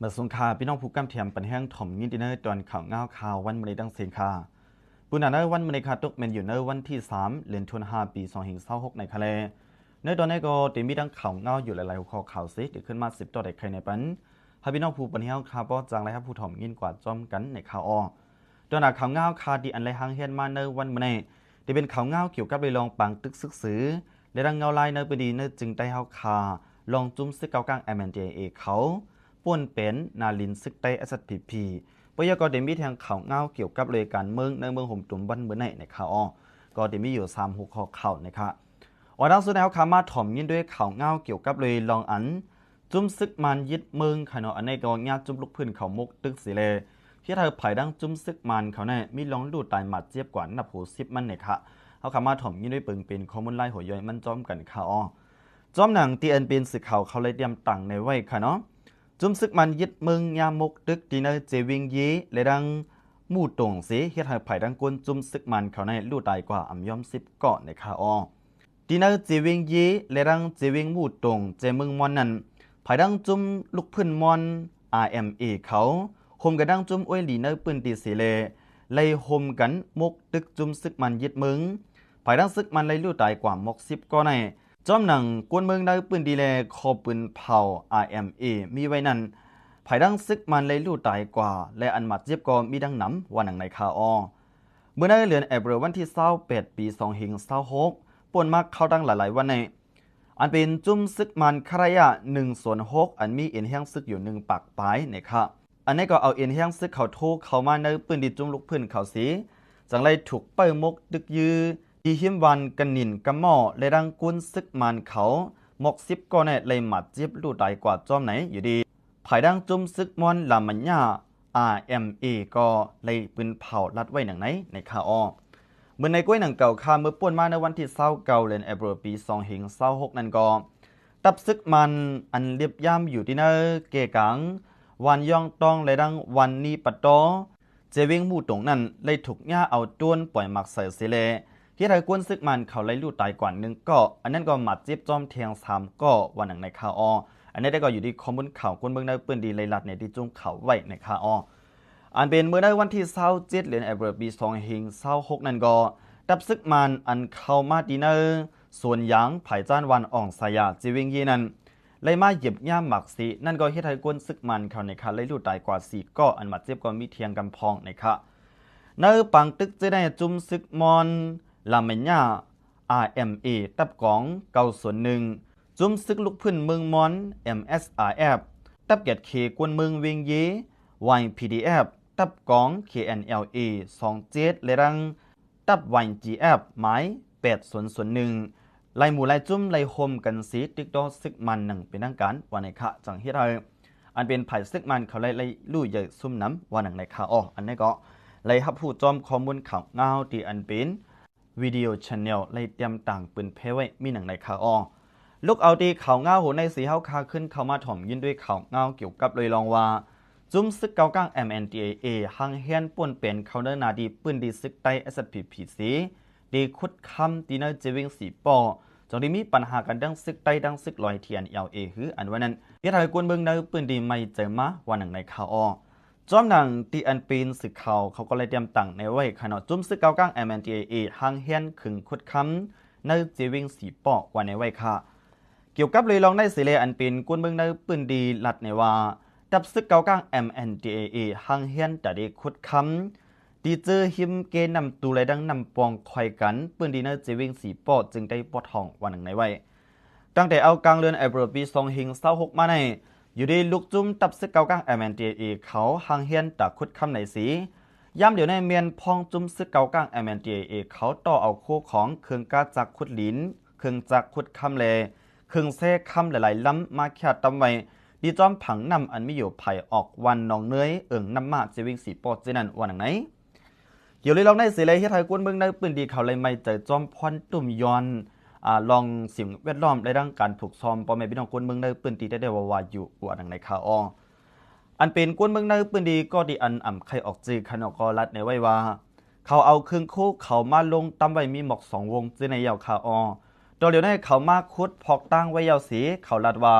เมื่อสงคราพี่น้องผู้กำเทียมปันแห้งถ่อมยินดีเนอร์ตอนข่าวเงาข่าววันมะเร็งดังเสียงคาปุณณาเนอร์วันมะเร็งคาตกเมนอยู่เนอร์วันที่3เดือนธันวาคมปี2526ในทะเลเนอร์ตอนนี้ก็ตีมีดังข่าวเงาอยู่หลายๆหัวข้อข่าวซิเดี๋ยวขึ้นมา10ต่อได้ใครในปันให้พี่น้องผู้ปันแห้งคาป้อจางไรครับผู้ถ่อมยินกว่าจอมกันในข่าวอตัวหนักข่าวเงาคาดีอันไรหางเฮียนมาเนอร์วันมะเร็งที่เป็นข่าวเงาเกี่ยวกับเรื่องปังตึกซึกซือและดังเงาลายเนอร์ไปดีเนอร์จึงได้เฮาคาลองจุ้มซึกเกากลาง MNDAA เขาป่วนเป็นนาลินซึกไต้ SPP ปยก็ได้มีทางข่าวเงาเกี่ยวกับเลยการเมืองในเมืองห่มตุ่มวันเมื่อไหร่ในข่าวก็ได้มีอยู่3หัวข้อข่าวนะครับดังสุดแล้วขามาถ่อมยินด้วยข่าวเงาเกี่ยวกับเลยลองอันจุ้มซึกมันยึดเมืองขณะอันในก็ญาติจุ้มลูกพื้นเขามุกตึกสิเลที่เธอภายดังจุ้มซึกมันเขาเนี่ยมีลองดูตายหมัดเจี๊ยบกว่านับหู10มันเนี่ยค่ะเขาขามาถ่อมยินด้วยปึงเป็นข้อมูลไล่หัวย่อยมันจ้อมกันข่าวจอมหนังที่อันเป็นสื่อข่าวเขาเลยเตรียมตั้งในไว้ค่ะเนาะจุ่มซึกมันยึดเมืองยามกตึกดีเนอร์เจวิงยีและดังมู่ตงสีเฮ็ดให้ไผ่ดังกวนจุ่มซึกมันเขาในลู่ตายกว่าอ่ำย่อม10เกาะในคาดีเนอร์เจวิงยีและดังเจวิงมู่ตงเจเมืองมอนนั้นไผ่ดังจุ่มลูกพื้นมอน RMA เขาโฮมกันดังจุ่มอ้วยลีเนอร์ปืนตีสีเลไล่โฮมกันมกตึกจุ่มซึกมันยึดเมืองไผ่ดังซึกมันไล่ลู่ตายกว่ามก10เกาะในจอมหนังกวนเมืองได้ปืนดีแลคอปืนเผา RMA มีไว้นั้นภายดังซึกมันเลยลู่ตายกว่าและอันมัดเจ็บก็มีดังน้ำวันหนังในคาเมื่อในเดือนเอพริลวันที่28ปี2526ป่วนมักเข้าดังหลายๆวันในอันเป็นจุ่มซึกมันคารยะ1/6อันมีเอ็นแห้งซึกอยู่1ปากปลายในค่ะอันนี้ก็เอาเอ็นแห้งซึกเขาโทเข้ามาในปืนดีจุ่มลูกพื้นเขาสีจังไรถูกเปิ้มกดึกยือดีหิมวันกันนินกะหม้อและดังกุนซึกมันเขาหมก10ก็ในเลยหมัดจิบลู่ตายกว่าจอมไหนอยู่ดีภายดังจุ่มซึกมอนลามันญา RMA ก็เลยปืนเผาลัดไว้หนังไหนในคาเมื่อในกล้วยหนังเก่าคาเมื่อป่วนมาในวันที่29เดือนเอพริลปี2526นั่นก็ตับซึกมันอันเรียบย่ำอยู่ที่เนอเกกังวันย่องตองและดังวันนี้ปัตโตเจวิงมู่ตงนั้นเลยถูกย่าเอาต้วนปล่อยหมักใส่เสเลที่ไทยกวนซึกมันเขาไล่ลู่ตายกว่า1ก็อันนั้นก็หมัดจิ๊บจอมเทียง3ก็วันหนังในคาอันนี้ได้ก็อยู่ที่ข้อมูลข่าวกวนเมืองได้ปืนดีเลยลัดในที่จุงเขาไว้ในคาอันเป็นเมื่อได้วันที่27เดือนเอพริลปี2526นั่นก็ดับซึกมันอันเข้ามาดีเนอร์ส่วนหยางไผ่จ้านวันอ่องสายาจีวิงยีนั้นเลยมาเหยียบย่ามหมักสีนั่นก็เฮ็ดให้กวนซึกมันเขาในคาไล่ลู่ตายกว่า4ก็อันหมัดเจ็บก็มีเทียงกำพองในคาเนอปังตึกจะได้จุ่มซึกมอนลาเมญา RMA ตับกองเก่าส่วนหนึ่งจุ่มซึกลูกพื้นเมืองมอน MSRF ตับเกียรติเคกวนเมืองเวียงเย YPDF ตับกอง KNLA 27และรังตับ YGF หมาย8/1ไล่หมู่ไล่จุ่มไล่โฮมกันสีติ๊กดอซึกมันหนึ่งเป็นทางการวันในคะจังเฮ็ดให้อันเป็นไผ่ซึกมันเขาไล่ลู่ใหญ่ซุ่มน้ำวันหนึ่งในคะอันนี้ก็ไล่ฮับผู้จอมข้อมูลข่าวเงาที่อันเป็นวิดีโอชแนลไล่เตรียมต่างปืนเพไว้มีหนังในข่าวลูกเอาดีข่าวเงาหัวในสีเฮาคาขึ้นเข้ามาถ่อมยินด้วยข่าวเงาเกี่ยวกับเลยลองว่าจุ่มซึกเกาก้าง MNDAA หังเฮียนป่วนเป็นเขาเนินนาดีปืนดีซึกไต้ SPP สีดีคุดคำดีเนอร์เจวิงสีปอจงได้มีปัญหากันดังซึกไต้ดังซึกลอยเทียน LA หืออันวันนั้นที่ไทยกวนเมืองในปืนดีไม่เจอมาวันหนังในข่าวจอมหนังตีอันปีนสึกเขาก็เลยเตรียมตั้งในไว้ขณะจุ่มซึกเกาก้าง MNDAA หังเฮียนขึงคุดคำในเจวิงสีปอวันในไว้ค่ะเกี่ยวกับเลยลองได้สิเลอันเป็นกวนเมืองในปืนดีลัดในว่าดับซึกเกาก้าง MNDAA หังเฮียนแต่ได้คุดคำดีเจอหิมเกนำตูเลยดังนำปองคอยกันปืนดีในเจวิงสีปอจึงได้ปอทองวันหนึ่งในไว้ตั้งแต่เอากลางเดือนเอพริลปี2526มาในอยู่ดีลูกจุ่มตับซึกเกาก้าง MNDAA เขาหังเฮียนตะคุดคำในสีย้ำเดี๋ยวในเมียนพองจุ่มซึกเกาก้าง MNDAA เขาต่อเอาคู่ของเครื่องกาจักคุดลิ้นเครื่องจักคุดคำเลเครื่องเซ่คำหลายๆล้ำมาแค่ตำไว้ดีจอมผังนำอันไม่อยู่ไผ่ออกวันนองเนยน้ำมาจะวิ่งสีปอดเจนันวันหนังไหนเกี่ยวเลยลองได้สิเลยที่ไทยกวนเมืองได้ปืนดีเขาเลยไม่เจอจอมพรตุ่มยอนลองสิ่งแวดล้อมและดังการถูกซ้อมปอแม่พี่น้องกวนเมืองได้ปืนดีได้ว่าอยู่วันหนังในข่าวอันเป็นกวนเมืองได้ปืนดีก็ดีอันอ่ำใครออกจือขนกรัดในไว้ว่าเขาเอาเครื่องคู่เขามาลงตำไว้มีหมอก2 วงจือในยาวข่าวตัวเดียวได้เขามาคุดพอกตั้งไว้ยาวสีเขาลัดว่า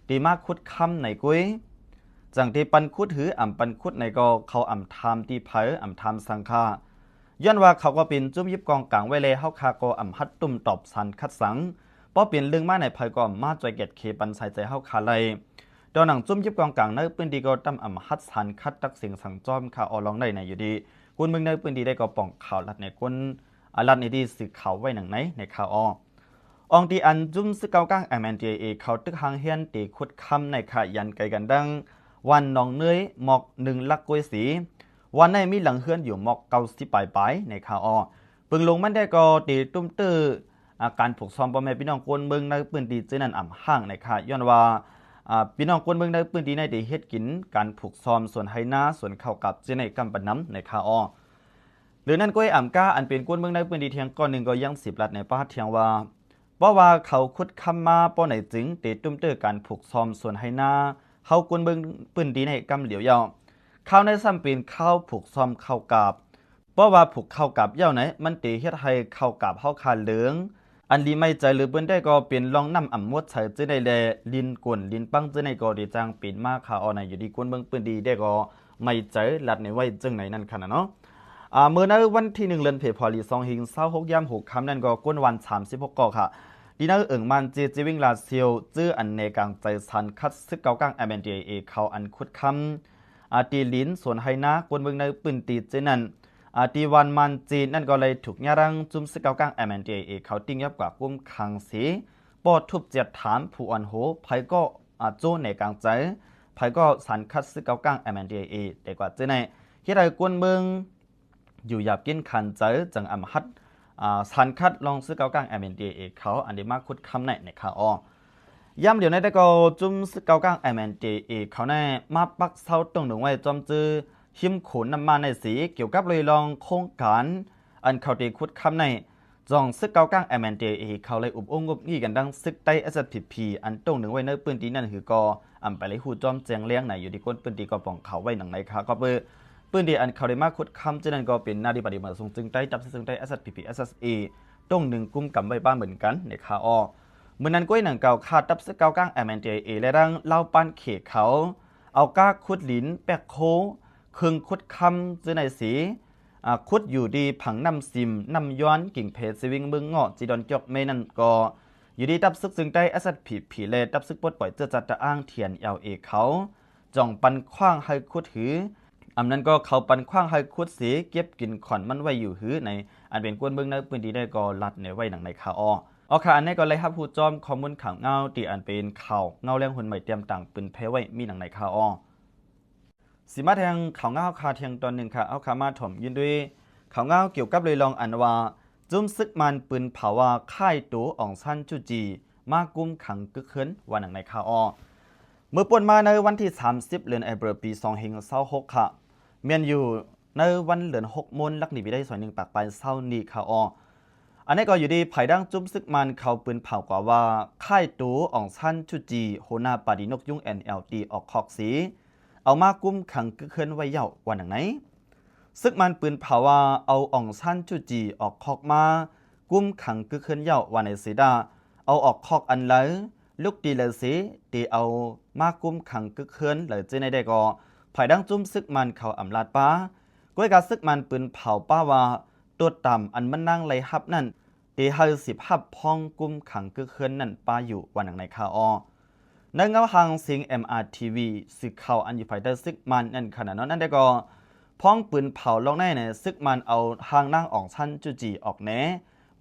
ดีมากคุดคำในกุ้ย จังที่ปันคุดหือปันคุดในก็เขาทำที่เผอทำสังฆาย้อนว่าเขาก็เป็นจุ้มยิบกองกลางไว้เลยเฮาคาก็ฮัดตุ่มตอบสันคัดสังป้อเปลี่ยนเรื่องมาในเผยก็มาจอยเกตเคปันใส่ใจเฮาคาเลยตอนหนังจุ้มยิบกองกลางในปืนดีก็ตั้มฮัดสันคัดตักเสียงสังจอมข่าวอลองได้ในอยู่ดีกุนมึงในปืนดีได้ก็ป่องข่าวลัดในกุนลัดในดีสื่อข่าวไว้หนังไหนในข่าวองตีอันจุ้มซึกเกาก้างMNDAAเขาตึกหางเฮียนตีขุดคำในขายันไกกันดังวันนองเนยหมอก1 ลักกวยสีวันในมีหลังเฮือนอยู่หมอก90 ปลายในข่าวปึงลงมันได้ก็ตีตุ้มตื้ออาการผูกซ้อมพ่อแม่พี่น้องคนเมืองในปืนตีเจนันห้างในข่ย้อนว่าพี่น้องคนเมืองในปืนตีในตีเฮ็ดกินการผูกซ้อมส่วนไฮนาส่วนเข้ากับเจในกำปน้ำในข่าวหรือนั่นก็ก้าอันเป็นกวนเมืองในปืนตีเทียงก้อนหนึ่งก็ยัง10 ลัดในป้าเทียงว่าเพราะว่าเขาคุดคำมาป้อไหนจึงตีตุ้มเตอการผูกซ้อมส่วนไฮนาเขากวนเมืองปืนตีในกำเหลียวยาวเข้าในซ้ำเป็นเข้าผูกซ้อมเข้ากับเพราะว่าผูกเข้ากับเย้าไหนมันตีเฮ็ดให้เข้ากับเฮาคาเหลืองอันดีไม่ใจหรือเปิ้นได้ก็เป็นลองนำมดใส่จื้อได้แลลินกวนลินปังจื้อในก็ดีจังเป็นมาข่าวในอยู่ดีกวนเมืองปืนดีได้ก็ไม่ใจลัดในไว้จึงไหนนั่นขนาดเนาะเมื่อในวันที่1 เดือนเพ็ญพลี2526 ยาม 6 ค่ำนั่นก็กวนวัน36ก็ค่ะดีน่ามันจีวิ่งลาเซียวจื้ออันในกลางใจสันคัดซึกเกากลาง MNDAA เขาอันคุดคำตีลิ้นส่วนไฮนะกวนเมืองในปืนตีเจนั่นตีวันมันจีนั่นก็เลยถูกยารังจุ่มซึกเกากลาง MNDAA เขาติ้งยับกว่ากุ้มคังสีปอดทุบเจ็ดถามผู้อันโหไผก็โจในกลางใจไผก็สันคัดซึกเกากลาง MNDAA แต่กว่าเจในที่ใดกวนเมืองอยู่หยาบกินขันเจอจังฮัดสันคัดลองซึกเกากลาง MNDAA เขาอันดีมากคุดคำในข่าวย้ำเดี๋ยวในแต่ก็จุ่มซึกเกากลาง MNDAA เขาแน่มาปักเสาตรงหนึ่งไว้จอมจื้อหิมขุนนำมาในสีเกี่ยวกับเลยลองโครงการอันเขาตีคุดคำในจองซึกเกากลาง MNDAA เขาเลยอุบองงบงี้กันดังซึกไต้ SPP อันตรงหนึ่งไว้ในปืนตีนั่นคือก็ไปเลยหูจอมแจงเลี้ยงไหนอยู่ที่ก้นปืนตีก็ป่องเขาไว้หนังไหนค่ะก็เปื้อปืนดีอันเขาได้มาคุดคำเจนั้นก็เป็นนาดีปฏิบัติทรงจึงได้จับซึ่งได้ SPP SSA ตรงหนึ่งกุมกับไว้บ้านเหมือนกันในข่าวเมื่อนั้นก้อยหนังเก่าคาดตับซึกเกากลาง MNDAA และดังเล่าปันเขกเขาเอาก้าคุดลิ้นแปกโคเครื่องคุดคำจื้อในสีคุดอยู่ดีผังนำซิมนำย้อนกิ่งเพจสวิงเมืองเงาะจีดอนจอกเมนั่นก็อยู่ดีตับซึกซึ่งได้อสัตผีผีเลตับซึกปดปล่อยเจอจัดตะอ้างเทียนเอาเอกเขาจ่องปันคว้างให้คุดหือนั้นก็เขาปันคว้างให้คุดสีเก็บกินขอนมันไว้อยู่หือในอันเป็นกวนเมืองในปืนดีได้ก็ลัดในไว้หนังในข่าวค่ะอันนี้ก็เลยครับผู้จอมข้อมูลข่าวเงาตีอันเป็นข่าวเงาเลี้ยงหุ่นใหม่เตรียมต่างปืนเพไว้มีหนังในข่าวสิมาแทงข่าวเงาคาเทียงตอนหนึ่งค่ะเอาขามาถมยืนด้วยข่าวเงาเกี่ยวกับเลยลองอันว่าจุ่มซึกมันปืนเผาว่าค่ายตัวอ่องซันจูจีมากุมขังกึกเขินวันหนังในข่าวเมื่อป่วนมาในวันที่30 เดือนเอเบรปี2526ค่ะเมียนอยู่ในวันเดือน6 มนลักหนีไปได้ส่วนหนึ่งปากปลายเศร้านีข่าวอันนี้ก็อยู่ดีไผ่ดังจุ่มซึกมันเขาปืนเผากว่าว่าค่ายตัวอ่องซันจูจีโฮนาปาดินกยุ่ง NLD ออกคอกสีเอามากุมขังกึกเขินไว้เย่าวันหนังไหนซึกมันปืนเผาว่าเอาอ่องซันจูจีออกคอกมากุมขังกึกเขินเย่าวันในสีดาเอาออกคอกอันเลยลูกดีเลยสิตีเอามากุมขังกึกเขินเลยเจในได้ก็ไผ่ดังจุ่มซึกมันเขาอำลาดป้าก้วยกาซึกมันปืนเผาป้าว่าตัวต่ำอันมันนั่งไหลฮับนั่นตีให้10 ฮับพองกุมขังกึกเขินนั่นป้าอยู่วันหนังในข่าวในเงาหางเสียง MRTV ซึกเขาอันอยู่ภายใต้ซึกมันนั่นขนาดนั้นได้ก็พ้องปืนเผาลงในเนี่ยซึกมันเอาหางนั่งออกชั้นจูจีออกแหน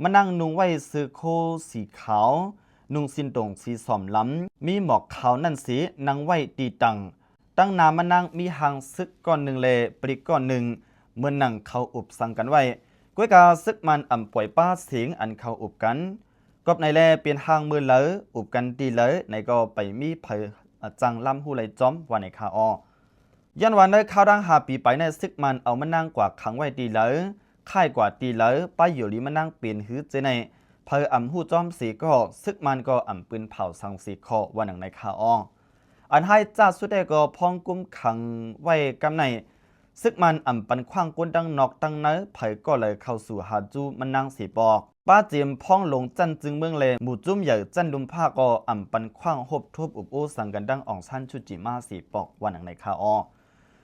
มานั่งนุ่งไว้ซื้อโคสีขาวนุ่งสินตรงสีสอมล้ำมีหมอกขาวนั่นสีนั่งไว้ตีตังตั้งนามานั่งมีหางซึกก้อนหนึ่งเลยปริกก้อนหนึ่งเมื่อนั่งเขาอุบสั่งกันไว้ก้วยกาซึกมันป่วยป้าเสียงอันเขาอุบกันกบในแลเปลี่ยนหางมือเลยอุบกันตีเลยในก็ไปมีเผยจังล้ำหูไหลจอมวันในข่าวยันวันได้ข้าวดัง5 ปีไปในซึกมันเอามานั่งกว่าขังไว้ตีเลยค่ายกว่าตีเลยไปอยู่ลีมานั่งเปลี่ยนหื้อเจในเพอหูจอมสีก็ซึกมันก็ปืนเผาสังสีคอวันหนังในข่าวอันให้จ้าสุดได้ก็พองกุมขังไว้กำในซึกมันปันคว้างก้นดังนอกตั้งเนื้อเผยก็เลยเข้าสู่หาจูมันนั่งสีปอก ป้าเจียมพ่องลงจันจึงเมืองเลหมู่จุ้มใหญ่จันดุมผ้าก็อ่ำปันคว้างหบทุบอุบอู้สังกันดังอ่องชั้นชุจิมาสีปอกวันหนังในคาอ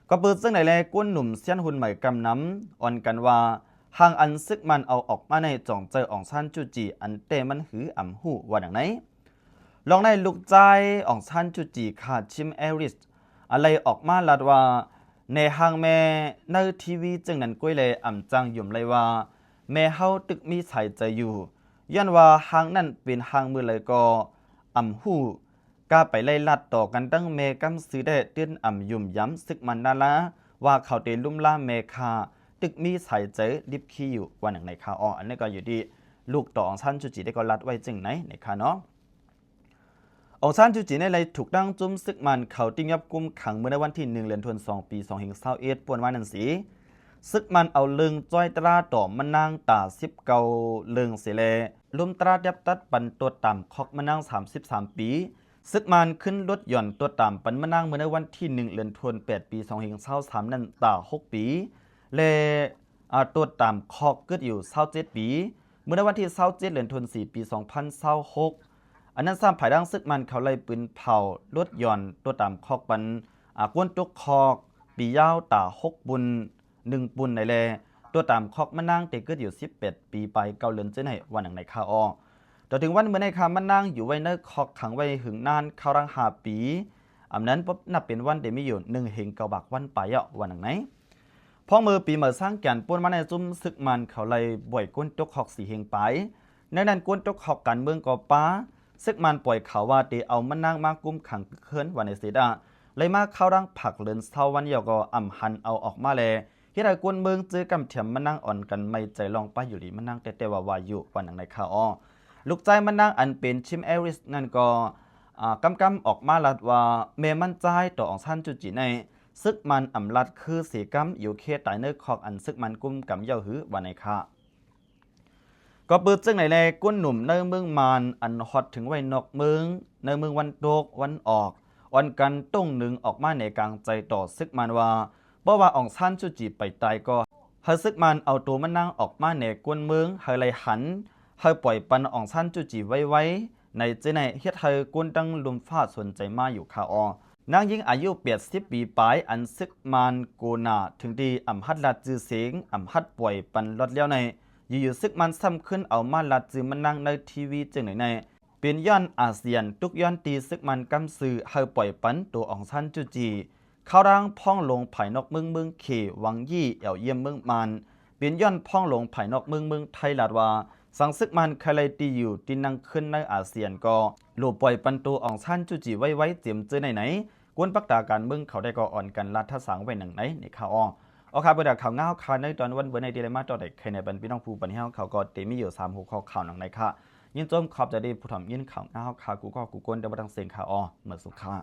ก็เปิดซึ่งในแลก้นหนุ่มเซียนหุ่นใหม่กำน้ำอ่อนกันว่าหางอันซึกมันเอาออกมาในจ่องเจออ่องชั้นจุจิอันเตมันหืออ่ำหูวันหนังไหนลองในลูกใจอ่องชั้นจุจิขาดชิมเอริสอะไรออกมาลาดว่าในหางแม่ในทีวีจึงนั้นก้อยเลยอ่ำจังยุ่มเลยว่าแม่เฮาตึกมีใส่ใจอยู่ย้อนว่าหางนั่นเป็นหางมือเลยก็อ่ำหูกาไปไล่ลัดต่อกันตั้งเมกำซื้อได้เตือนอ่ำยุ่มย้ำซึกมันนั่นละว่าเขาเตลุ่มล่าเมคาตึกมีใส่ใจดิบขี้อยู่วันหนึ่งในคาอันนี้ก็อยู่ดีลูกต่อองซันจุจิได้ก็ลัดไว้จึงไหนในคาเนาะองซันจุจิในไรถูกตั้งจุ้มซึกมันเขาติ้งยับกุมขังเมื่อในวันที่1 เดือนธันวาคมปี2521ป่วนวันนั้นสีซึกมันเอาเลิงจ้อยตราต่อมันนางตา10 เกาเลิงเสเลลุมตรายับตัดปันตัวต่ำคอกมันนาง33 ปีซึกมันขึ้นรถหย่อนตัวต่ำปันมันนางเมื่อในวันที่1 เดือนธันวาคมปี2523นั้นตา6 ปีเลตัวต่ำคอกเกิดอยู่27 ปีเมื่อในวันที่27 เดือนธันวาคมปี2026อันนั้นซ้ำภายดังซึกมันเขาไล่ปืนเผารถหย่อนตัวต่ำคอกปันกวนตุกคอกปียาวตา6 บุญ1 ปุ่นในแลตัวตามคอกมันนางเตเกิดอยู่18 ปีไปเกาเลือนเจ้าไหนวันหนังในคาต่อถึงวันเมื่อในคามันนางอยู่ไว้ในคอกขังไว้หึงนานเข้ารัง5 ปีอันนั้นปุ๊บนับเป็นวันเดมีอยู่1 เฮงเกาบักวันไปวันหนังไหนพ้องมือปีเมื่อสร้างแก่นป่วนมาในจุ้มซึกมันเขาเลยบ่อยก้นตกคอก4 เฮงไปในนั้นก้นตกคอกการเมืองก่อป้าซึกมันปล่อยเขาว่าเตเอามันนางมากุมขังเคินวันในเสดาเลยมาเข้ารังผักเลือนเศร้าวันเยาก็อ่ำหันเอาออกมาเลยที่ได้กวนเมืองเจอกำเถียมมันนั่งอ่อนกันไม่ใจลองไปอยู่ดีมันนั่งแต่ว่าวาอยู่วันหนังในคาลูกใจมันนั่งอันเป็นชิมเอริสนั่นก็กำออกมาลัดว่าเมมันใจต่อองซันจุจิในซึกมันอำลัดคือสีกำอยู่เคตายเนื้อคอกอันซึกมันกุ้มกำเย้าหื้อวันในคาก็เปิดจึงในแลกวนหนุ่มในเมืองมานอันฮอตถึงไว้นอกเมืองในเมืองวันโตกวันออกวันกันต้งหนึ่งออกมาในกลางใจต่อซึกมันว่าเพราะว่าอ่องซันจุจิไปตายก็เฮซึกมันเอาตัวมันนั่งออกมาในกวนเมืองเฮเลยหันเฮปล่อยปันอ่องซันจุจิไว้ในเจในเฮ็ดเฮกวนดังลุมฟาดสนใจมาอยู่คานางยิงอายุ80 ปีปลายอันซึกมันโกนาถึงดีอำฮัดลาดจือเสียงอำฮัดปล่อยปันลดเลี้ยวในอยู่ซึกมันซ้ำขึ้นเอามาลาดจือมันนั่งในทีวีจึงไหนเป็นย้อนอาเซียนทุกย้อนตีซึกมันกำซื้อเฮปล่อยปันตัวอ่องซันจุจิเข้าร่างพ่องลงภายนอกเมืองเขวังยี่เอี่ยวเยี่ยมเมืองมันเป็นย้อนพ่องลงภายนอกเมืองไทยลาดว่าสังซึกมันใครเลยตีอยู่ที่นั่งขึ้นในอาเซียนก็หลุดปล่อยปันตัวอ่องซันจุจิไว้เจียมเจอไหนกวนปักตาการเมืองเขาได้ก็อ่อนกันลัดทัศน์ไว้หนังไหนในข่าวเอาข่าวประดับข่าวเงาข่าวในตอนวันเบอร์ในเดลมาต่อเด็กใครในบรรพี่น้องผู้ปัญหาเขาก็เตมีอยู่3 หัวข้อข่าวหนังในค่ะยินจมขอบจะได้ผู้ทำยินข่าวเงาข่าวกูก็กูกวนเดบังเสียงข่าวเหมือนสุขะ